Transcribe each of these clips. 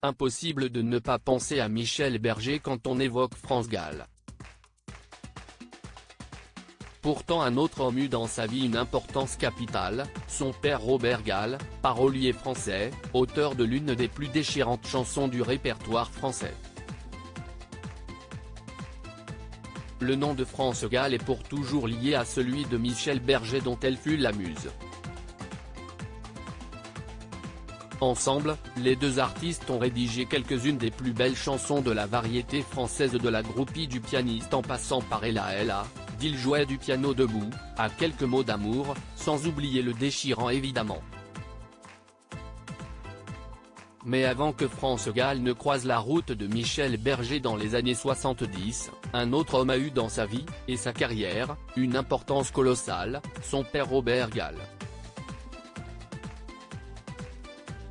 impossible de ne pas penser à Michel Berger quand on évoque France Gall. Pourtant un autre homme eut dans sa vie une importance capitale, son père Robert Gall, parolier français, auteur de l'une des plus déchirantes chansons du répertoire français. Le nom de France Gall est pour toujours lié à celui de Michel Berger dont elle fut la muse. Ensemble, les deux artistes ont rédigé quelques-unes des plus belles chansons de la variété française, de la groupie du pianiste en passant par Ella Ella, d'Il jouait du piano debout, à quelques mots d'amour, sans oublier le déchirant évidemment. Mais avant que France Gall ne croise la route de Michel Berger dans les années 70, un autre homme a eu dans sa vie, et sa carrière, une importance colossale, son père Robert Gall.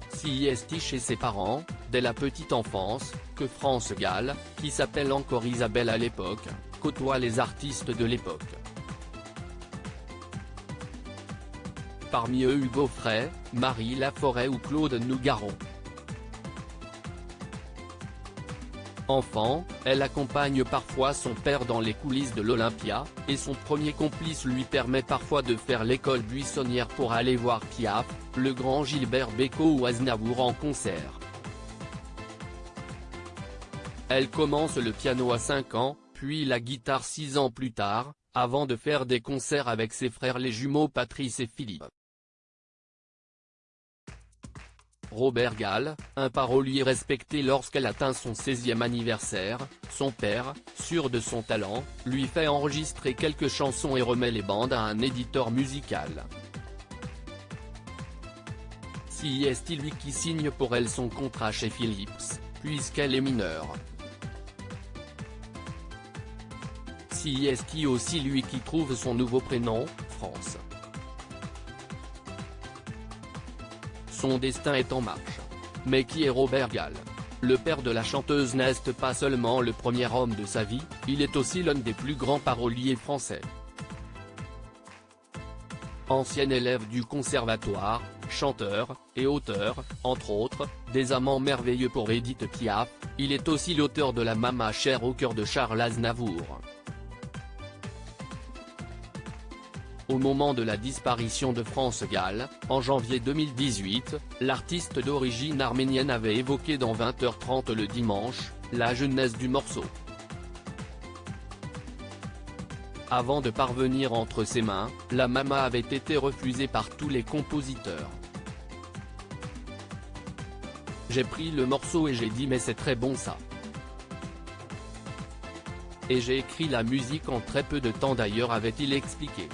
Si est chez ses parents, dès la petite enfance, que France Gall, qui s'appelle encore Isabelle à l'époque, côtoie les artistes de l'époque. Parmi eux Hugo Frey, Marie Laforêt ou Claude Nougaro. Enfant, elle accompagne parfois son père dans les coulisses de l'Olympia, et son premier complice lui permet parfois de faire l'école buissonnière pour aller voir Piaf, le grand Gilbert Bécaud ou Aznavour en concert. Elle commence le piano à 5 ans, puis la guitare 6 ans plus tard, avant de faire des concerts avec ses frères les jumeaux Patrice et Philippe. Robert Gall, un parolier respecté lorsqu'elle atteint son 16e anniversaire, son père, sûr de son talent, lui fait enregistrer quelques chansons et remet les bandes à un éditeur musical. Si est lui qui signe pour elle son contrat chez Philips, puisqu'elle est mineure. Si est aussi lui qui trouve son nouveau prénom, France. Son destin est en marche. Mais qui est Robert Gall? Le père de la chanteuse n'est pas seulement le premier homme de sa vie, il est aussi l'un des plus grands paroliers français. Ancien élève du conservatoire, chanteur, et auteur, entre autres, des amants merveilleux pour Édith Piaf, il est aussi l'auteur de La Mama chère au cœur de Charles Aznavour. Au moment de la disparition de France Gall, en janvier 2018, l'artiste d'origine arménienne avait évoqué dans 20h30 le dimanche, la jeunesse du morceau. Avant de parvenir entre ses mains, La Mama avait été refusée par tous les compositeurs. J'ai pris le morceau et j'ai dit mais c'est très bon ça. Et j'ai écrit la musique en très peu de temps d'ailleurs, avait-il expliqué.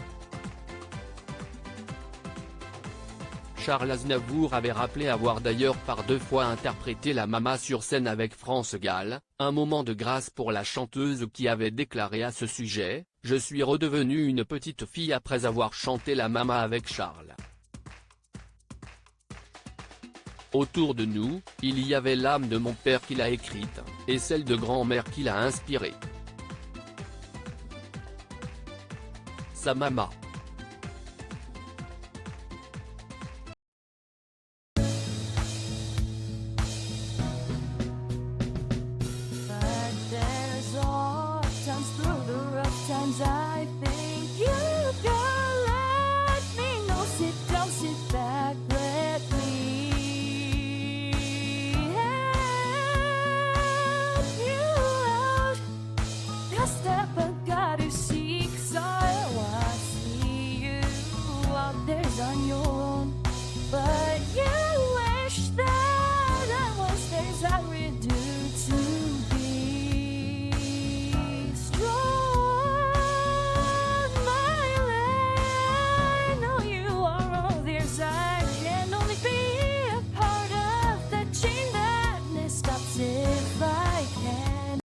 Charles Aznavour avait rappelé avoir d'ailleurs par 2 fois interprété La Mama sur scène avec France Gall, un moment de grâce pour la chanteuse qui avait déclaré à ce sujet « Je suis redevenue une petite fille après avoir chanté La Mama avec Charles. Autour de nous, il y avait l'âme de mon père qui l'a écrite, et celle de grand-mère qui l'a inspirée. Sa Mama.